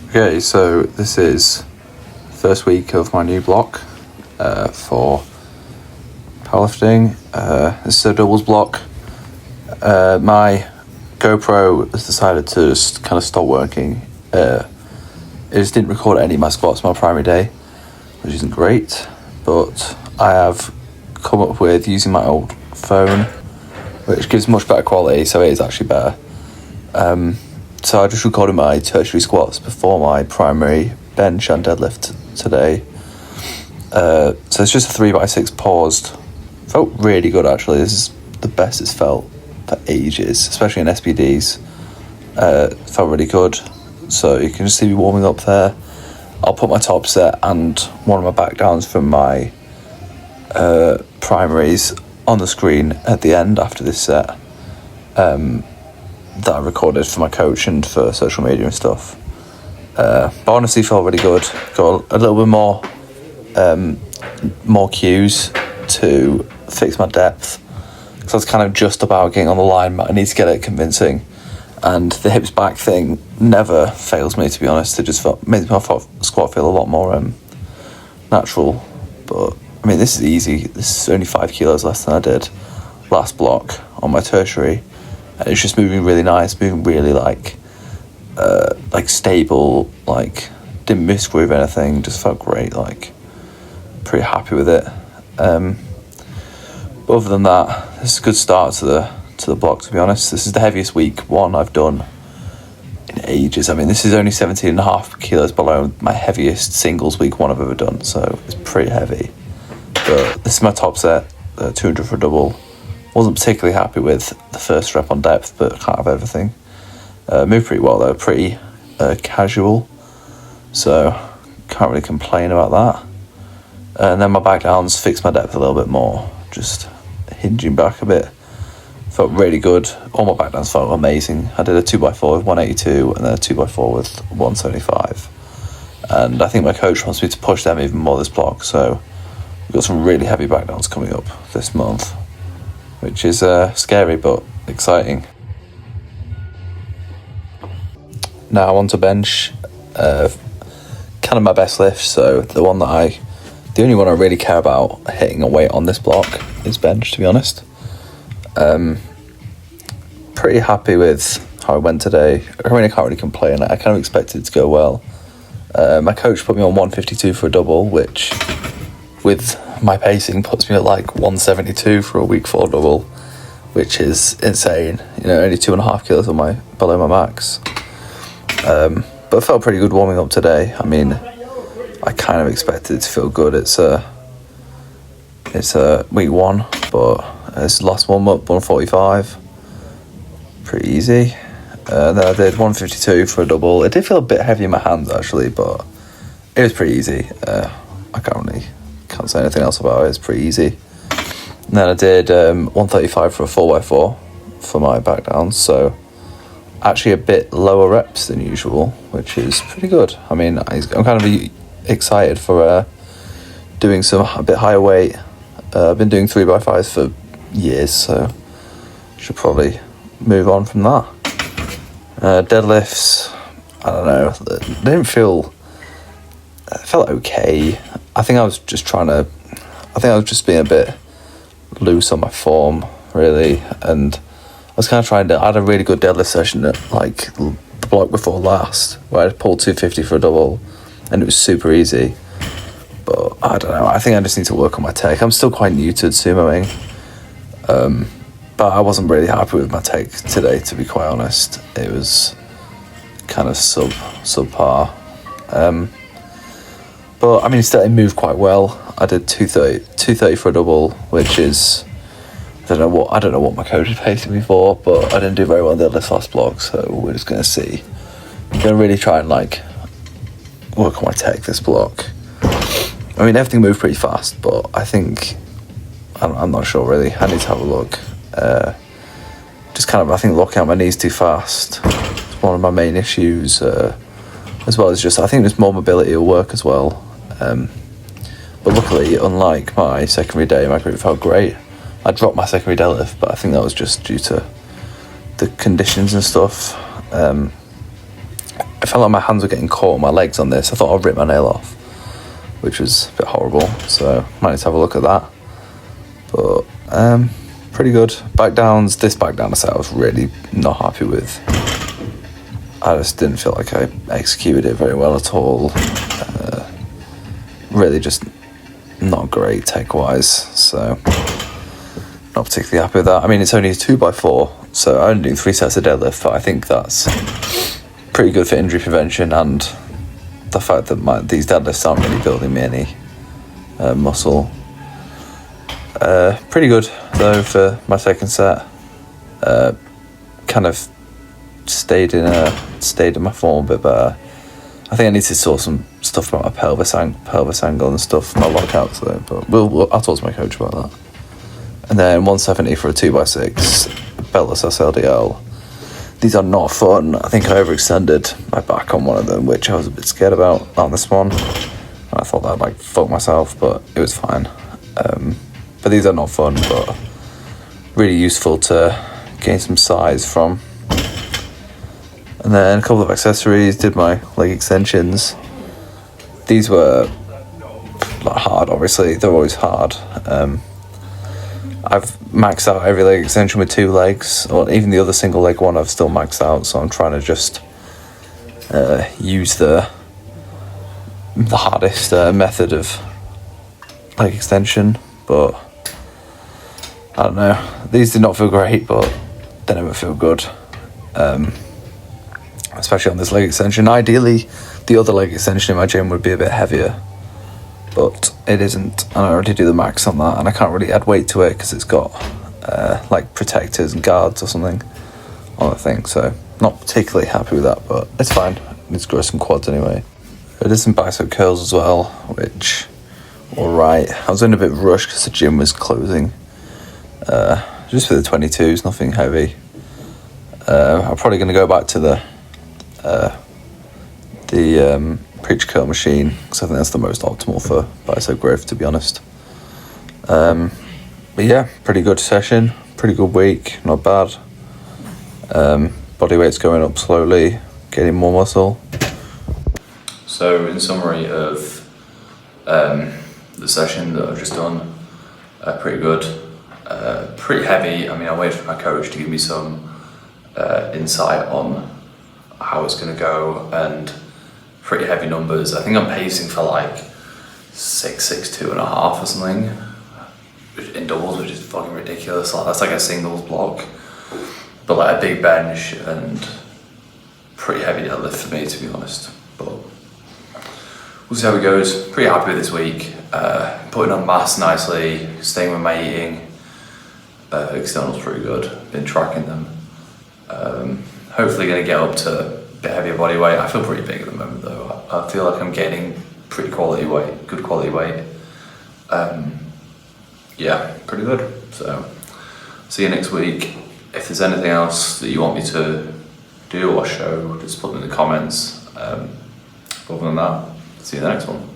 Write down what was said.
Okay, so this is first week of my new block for powerlifting. This is a doubles block. My GoPro has decided to just kind of stop working. It just didn't record any of my squats my primary day, which isn't great, but I have come up with using my old phone, which gives much better quality, so it is actually better. So I just recorded my tertiary squats before my primary bench and deadlift today. So it's just a 3x6 paused. Felt really good actually. This is the best it's felt for ages, especially in SPDs. Felt really good. So you can just see me warming up there. I'll put my top set and one of my back downs from my primaries on the screen at the end after this set. That I recorded for my coach and for social media and stuff. But honestly felt really good. Got a little bit more cues to fix my depth, because I was kind of just about getting on the line, but I need to get it convincing. And the hips back thing never fails me, to be honest. It just makes my squat feel a lot more natural. But I mean, this is easy. This is only 5 kilos less than I did last block on my tertiary. And it's just moving really nice, moving really like stable, like didn't misgroove anything, just felt great, like pretty happy with it. But other than that, this is a good start to the block, to be honest. This is the heaviest week one I've done in ages. I mean, this is only 17.5 kilos below my heaviest singles week one I've ever done, so it's pretty heavy. But this is my top set, 200 for a double. Wasn't particularly happy with the first rep on depth, but can't have everything. Moved pretty well though, pretty casual, so can't really complain about that. And then my back downs fixed my depth a little bit more, just hinging back a bit. Felt really good. All my back downs felt amazing. I did a 2x4 with 182 and then a 2x4 with 175. And I think my coach wants me to push them even more this block, so we've got some really heavy back downs coming up this month, which is scary but exciting. Now on to bench, kind of my best lift, so the only one I really care about hitting a weight on this block is bench, to be honest. Pretty happy with how I went today. I can't really complain. I kind of expected it to go well. My coach put me on 152 for a double, which with my pacing puts me at like 172 for a week 4 double, which is insane. You know, only 2.5 kilos below my max. But it felt pretty good warming up today. I mean, I kind of expected it to feel good. It's a week 1, but it's last warm up 145. Pretty easy. Then I did 152 for a double. It did feel a bit heavy in my hands actually, but it was pretty easy. I can't say anything else about it. It's pretty easy. And then I did 135 for a 4x4 for my back downs, so actually a bit lower reps than usual, which is pretty good. I mean, I'm kind of excited for doing a bit higher weight. I've been doing 3x5s for years, so should probably move on from that. Deadlifts, I don't know, it felt okay. I think I was just being a bit loose on my form, really, and I was kind of I had a really good deadlift session at like the block before last, where I pulled 250 for a double, and it was super easy. But I don't know, I think I just need to work on my tech. I'm still quite new to sumoing, but I wasn't really happy with my tech today, to be quite honest. It was kind of subpar. But I mean, it moved quite well. I did 230 for a double, which is, I don't know what my coach is pacing me for, but I didn't do very well in the deadlift last block, so we're just gonna see. I'm gonna really try and like work on my tech this block. I mean, everything moved pretty fast, but I think I'm not sure really. I need to have a look. Just kind of, I think locking out my knees too fast is one of my main issues. As well as just, I think there's more mobility will work as well. But luckily, unlike my secondary day, my grip felt great. I dropped my secondary deadlift, but I think that was just due to the conditions and stuff. I felt like my hands were getting caught on my legs on this. I thought I'd rip my nail off, which was a bit horrible. So might need to have a look at that. But pretty good. Back downs. This back down set I was really not happy with. I just didn't feel like I executed it very well at all. Really just not great tech-wise, so not particularly happy with that. I mean, it's only a 2x4, so I only do 3 sets of deadlift, but I think that's pretty good for injury prevention, and the fact that these deadlifts aren't really building me any muscle. Pretty good, though, for my second set. Kind of stayed in my form a bit better. I think I need to sort some stuff about my pelvis angle and stuff, my lockouts though, but I'll talk to my coach about that. And then 170 for a 2x6, beltless SLDL. These are not fun. I think I overextended my back on one of them, which I was a bit scared about on this one. I thought that I'd fuck myself, but it was fine. But these are not fun, but really useful to gain some size from. And then a couple of accessories, did my leg extensions. These were not hard, obviously, they're always hard. I've maxed out every leg extension with 2 legs, or even the other single leg one I've still maxed out, so I'm trying to just use the hardest method of leg extension, but I don't know. These did not feel great, but they never feel good. Especially on this leg extension. Ideally, the other leg extension in my gym would be a bit heavier, but it isn't, and I already do the max on that, and I can't really add weight to it because it's got like protectors and guards or something on the thing, so not particularly happy with that, but it's fine. I need to grow some quads anyway. I did some bicep curls as well, which were alright. I was in a bit rushed because the gym was closing. Just for the 22s, nothing heavy. I'm probably going to go back to the preacher curl machine because I think that's the most optimal for bicep growth, to be honest. But yeah, pretty good session, pretty good week, not bad. Body weight's going up slowly, getting more muscle. So in summary of the session that I've just done, pretty good, pretty heavy. I mean, I waited for my coach to give me some insight on how it's going to go, and pretty heavy numbers. I think I'm pacing for like 6.2.5 or something in doubles, which is fucking ridiculous. Like, that's like a singles block, but like a big bench and pretty heavy deadlift for me, to be honest. But we'll see how it goes. Pretty happy with this week. Putting on mass nicely, staying with my eating. Externals pretty good. Been tracking them. Hopefully going to get up to a bit heavier body weight. I feel pretty big at the moment though. I feel like I'm gaining pretty quality weight, good quality weight. Yeah, pretty good. So, see you next week. If there's anything else that you want me to do or show, just put them in the comments. Other than that, see you in the next one.